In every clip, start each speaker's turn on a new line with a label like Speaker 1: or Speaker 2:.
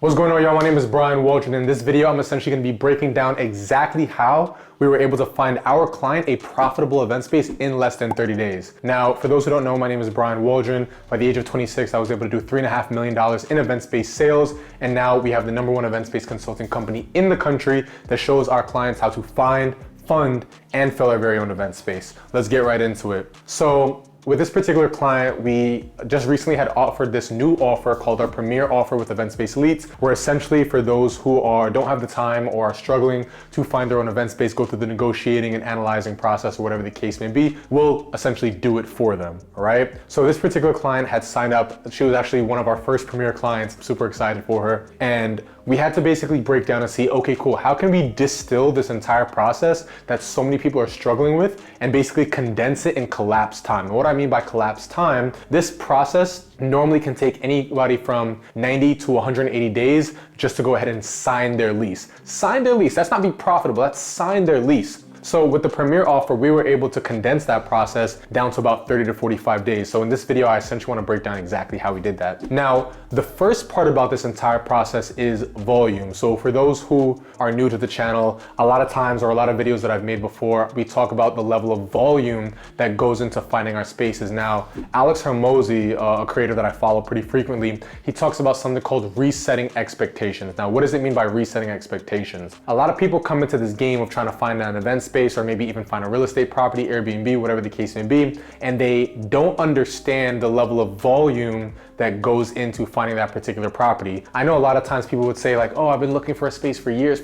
Speaker 1: What's going on, y'all? My name is Brian Waldron. In this video, I'm essentially going to be breaking down exactly how we were able to find our client a profitable event space in less than 30 days. Now, for those who don't know, my name is Brian Waldron. By the age of 26, I was able to do $3.5 million in event space sales. And now we have the #1 event space consulting company in the country that shows our clients how to find, fund, and fill our very own event space. Let's get right into it. So, with this particular client, we just recently had offered this new offer called our Premier Offer with Event Space Elites, where essentially for those who don't have the time or are struggling to find their own event space, go through the negotiating and analyzing process or whatever the case may be, we'll essentially do it for them, all right? So this particular client had signed up. She was actually one of our first Premier clients. I'm super excited for her. And we had to basically break down and see, okay, cool, how can we distill this entire process that so many people are struggling with and basically condense it and collapse time? And what I mean by collapse time, this process normally can take anybody from 90 to 180 days just to go ahead and sign their lease. Sign their lease, that's not be profitable, that's sign their lease. So with the Premier Offer, we were able to condense that process down to about 30 to 45 days. So in this video, I essentially want to break down exactly how we did that. Now, the first part about this entire process is volume. So for those who are new to the channel, a lot of times or a lot of videos that I've made before, we talk about the level of volume that goes into finding our spaces. Now, Alex Hormozi, a creator that I follow pretty frequently, he talks about something called resetting expectations. Now, what does it mean by resetting expectations? A lot of people come into this game of trying to find an event space or maybe even find a real estate property, Airbnb, whatever the case may be, and they don't understand the level of volume that goes into finding that particular property. I know a lot of times people would say like, oh, I've been looking for a space for years,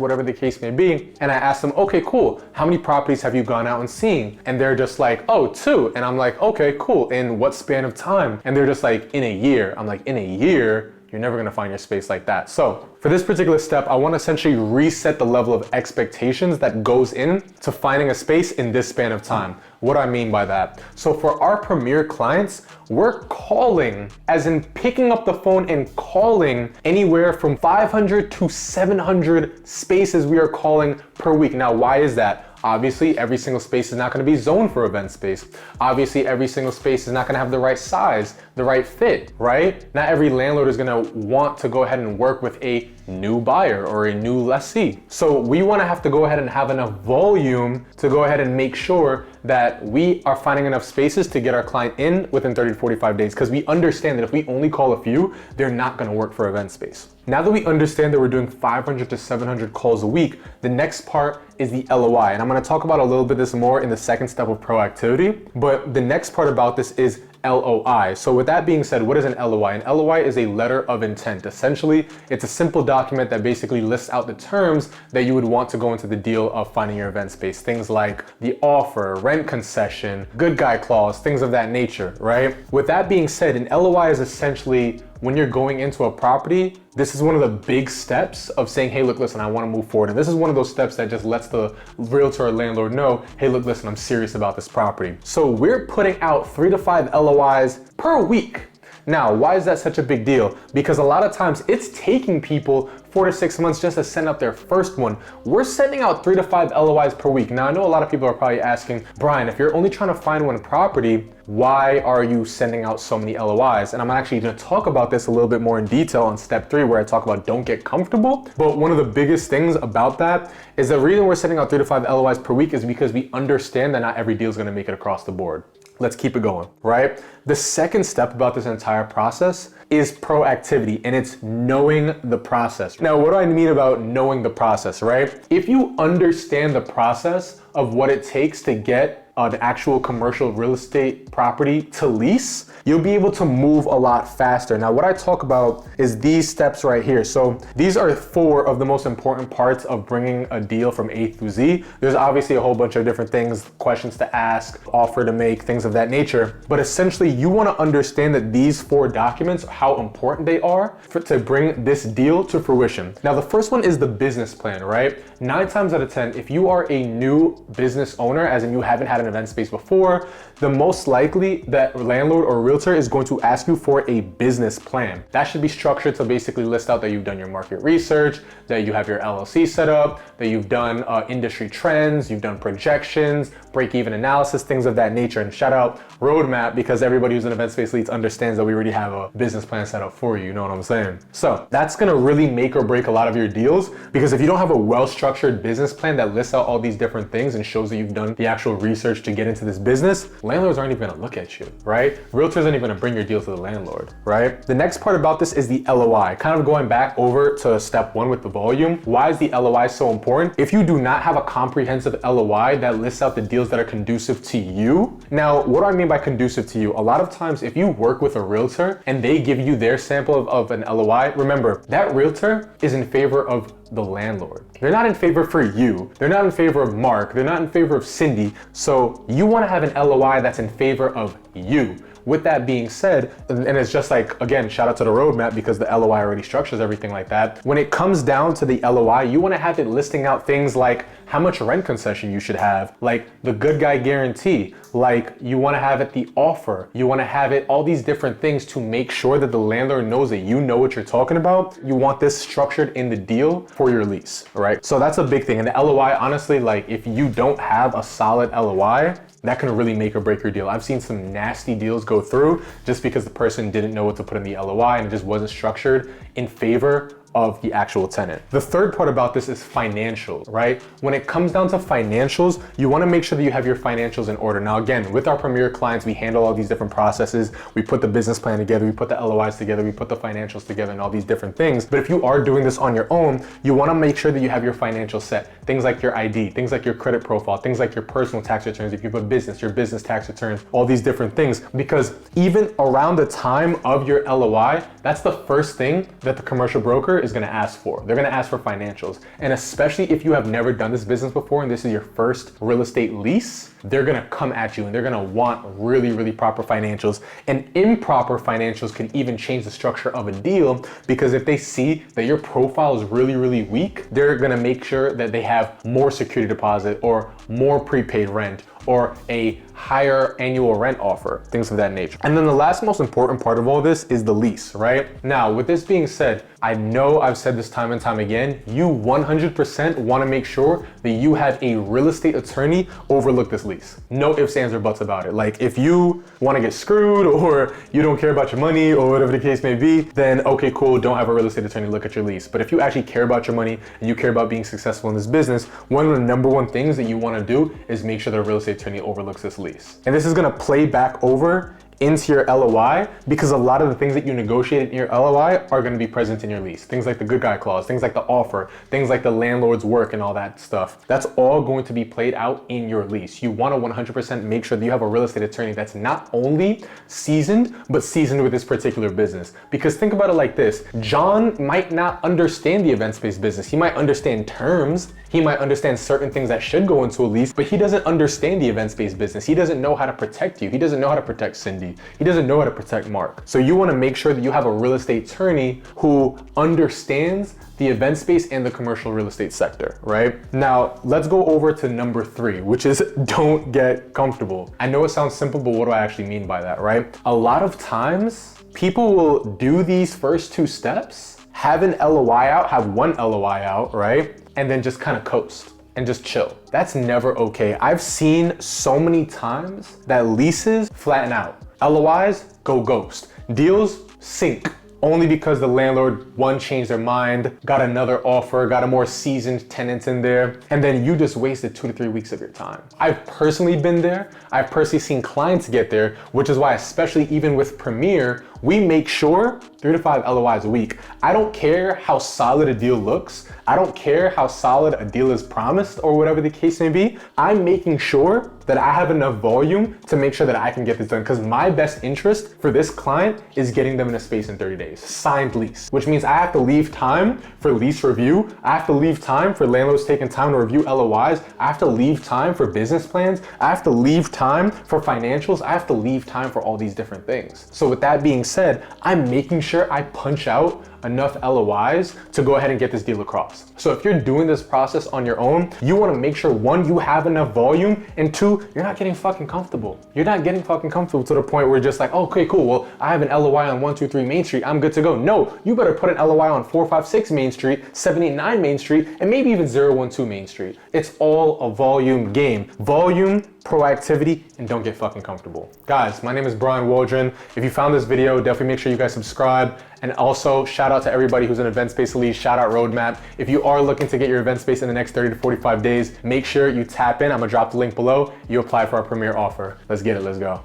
Speaker 1: whatever the case may be. And I ask them, okay, cool. How many properties have you gone out and seen? And they're just like, oh, 2. And I'm like, okay, cool. In what span of time? And they're just like, in a year. I'm like, in a year? You're never gonna find your space like that. So for this particular step, I wanna essentially reset the level of expectations that goes in to finding a space in this span of time. What do I mean by that? So for our Premier clients, we're calling, as in picking up the phone and calling anywhere from 500 to 700 spaces we are calling per week. Now, why is that? Obviously, every single space is not gonna be zoned for event space. Obviously, every single space is not gonna have the right size, the right fit, right? Not every landlord is gonna want to go ahead and work with a new buyer or a new lessee. So we wanna have to go ahead and have enough volume to go ahead and make sure that we are finding enough spaces to get our client in within 30 to 45 days, because we understand that if we only call a few, they're not gonna work for event space. Now that we understand that we're doing 500 to 700 calls a week, the next part is the LOI. And I'm gonna talk about a little bit this more in the second step of proactivity, but the next part about this is LOI. So with that being said, what is an LOI? An LOI is a letter of intent. Essentially, it's a simple document that basically lists out the terms that you would want to go into the deal of finding your event space. Things like the offer, rent concession, good guy clause, things of that nature, right? With that being said, an LOI is essentially when you're going into a property, this is one of the big steps of saying, hey, look, listen, I want to move forward. And this is one of those steps that just lets the realtor or landlord know, hey, look, listen, I'm serious about this property. So we're putting out 3 to 5 LOIs per week. Now, why is that such a big deal? Because a lot of times it's taking people 4 to 6 months just to send out their first one. We're sending out 3 to 5 LOIs per week. Now, I know a lot of people are probably asking, Brian, if you're only trying to find one property, why are you sending out so many LOIs? And I'm actually gonna talk about this a little bit more in detail on step 3, where I talk about don't get comfortable. But one of the biggest things about that is the reason we're sending out 3 to 5 LOIs per week is because we understand that not every deal is gonna make it across the board. Let's keep it going, right? The second step about this entire process is proactivity, and it's knowing the process. Now, what do I mean about knowing the process, right? If you understand the process of what it takes to get an actual commercial real estate property to lease, you'll be able to move a lot faster. Now, what I talk about is these steps right here. So these are 4 of the most important parts of bringing a deal from A through Z. There's obviously a whole bunch of different things, questions to ask, offer to make, things of that nature. But essentially, you want to understand that these 4 documents, how important they are to bring this deal to fruition. Now, the first one is the business plan, right? 9 times out of 10, if you are a new business owner, as in you haven't had an event space before, the most likely that landlord or realtor is going to ask you for a business plan. That should be structured to basically list out that you've done your market research, that you have your LLC set up, that you've done industry trends, you've done projections, break-even analysis, things of that nature. And shout out roadmap, because everybody who's in event space leads understands that we already have a business plan set up for you. You know what I'm saying? So that's gonna really make or break a lot of your deals, because if you don't have a well-structured business plan that lists out all these different things and shows that you've done the actual research to get into this business, landlords aren't even gonna look at you, right? Realtors aren't even gonna bring your deal to the landlord, right? The next part about this is the LOI. Kind of going back over to step one with the volume. Why is the LOI so important? If you do not have a comprehensive LOI that lists out the deals that are conducive to you. Now, what do I mean by conducive to you? A lot of times, if you work with a realtor and they give you their sample of an LOI, remember, that realtor is in favor of the landlord. They're not in favor for you. They're not in favor of Mark. They're not in favor of Cindy. So you want to have an LOI that's in favor of you. With that being said, and it's just like, again, shout out to the roadmap, because the LOI already structures everything like that. When it comes down to the LOI, you want to have it listing out things like how much rent concession you should have, like the good guy guarantee, like you want to have it the offer, you want to have it all these different things to make sure that the landlord knows that you know what you're talking about. You want this structured in the deal for your lease, right? So that's a big thing. And the LOI, honestly, like if you don't have a solid LOI, that can really make or break your deal. I've seen some nasty deals go through just because the person didn't know what to put in the LOI and it just wasn't structured in favor of the actual tenant. The third part about this is financials, right? When it comes down to financials, you wanna make sure that you have your financials in order. Now again, with our premier clients, we handle all these different processes. We put the business plan together, we put the LOIs together, we put the financials together and all these different things. But if you are doing this on your own, you wanna make sure that you have your financials set. Things like your ID, things like your credit profile, things like your personal tax returns, if you have a business, your business tax returns, all these different things. Because even around the time of your LOI, that's the first thing that the commercial broker is gonna ask for. They're gonna ask for financials. And especially if you have never done this business before and this is your first real estate lease, they're gonna come at you and they're gonna want really, really proper financials. And improper financials can even change the structure of a deal, because if they see that your profile is really, really weak, they're gonna make sure that they have more security deposit or more prepaid rent or a higher annual rent offer, things of that nature. And then the last most important part of all this is the lease, right? Now, with this being said, I know I've said this time and time again, you 100% wanna make sure that you have a real estate attorney overlook this lease. No ifs, ands, or buts about it. Like if you wanna get screwed or you don't care about your money or whatever the case may be, then okay, cool, don't have a real estate attorney look at your lease. But if you actually care about your money and you care about being successful in this business, one of the number one things that you wanna do is make sure the real estate attorney overlooks this lease. And this is gonna play back over into your LOI, because a lot of the things that you negotiated in your LOI are gonna be present in your lease. Things like the good guy clause, things like the offer, things like the landlord's work and all that stuff. That's all going to be played out in your lease. You wanna 100% make sure that you have a real estate attorney that's not only seasoned, but seasoned with this particular business. Because think about it like this, John might not understand the event space business. He might understand terms, he might understand certain things that should go into a lease, but he doesn't understand the event space business. He doesn't know how to protect you. He doesn't know how to protect Cindy. He doesn't know how to protect Mark. So you wanna make sure that you have a real estate attorney who understands the event space and the commercial real estate sector, right? Now, let's go over to number 3, which is don't get comfortable. I know it sounds simple, but what do I actually mean by that, right? A lot of times, people will do these first 2 steps, have an LOI out, have one LOI out, right? And then just kind of coast and just chill. That's never okay. I've seen so many times that leases flatten out. LOIs go ghost. Deals sink. Only because the landlord, one, changed their mind, got another offer, got a more seasoned tenant in there, and then you just wasted 2 to 3 weeks of your time. I've personally been there. I've personally seen clients get there, which is why, especially even with Premier, we make sure 3 to 5 LOIs a week. I don't care how solid a deal looks. I don't care how solid a deal is promised or whatever the case may be. I'm making sure that I have enough volume to make sure that I can get this done, because my best interest for this client is getting them in a space in 30 days, signed lease, which means I have to leave time for lease review. I have to leave time for landlords taking time to review LOIs. I have to leave time for business plans. I have to leave time for financials. I have to leave time for all these different things. So with that being said, I'm making sure I punch out enough LOIs to go ahead and get this deal across. So if you're doing this process on your own, you want to make sure, one, you have enough volume, and two, you're not getting fucking comfortable. You're not getting fucking comfortable to the point where you're just like, oh, okay, cool, well, I have an LOI on 123 Main Street, I'm good to go. No, you better put an LOI on 456 Main Street, 789 Main Street, and maybe even 012 Main Street. It's all a volume game. Volume, proactivity, and don't get fucking comfortable. Guys, my name is Brian Waldron. If you found this video, definitely make sure you guys subscribe. And also shout out to everybody who's an event space lead, shout out Roadmap. If you are looking to get your event space in the next 30 to 45 days, make sure you tap in. I'm gonna drop the link below. You apply for our premier offer. Let's get it, let's go.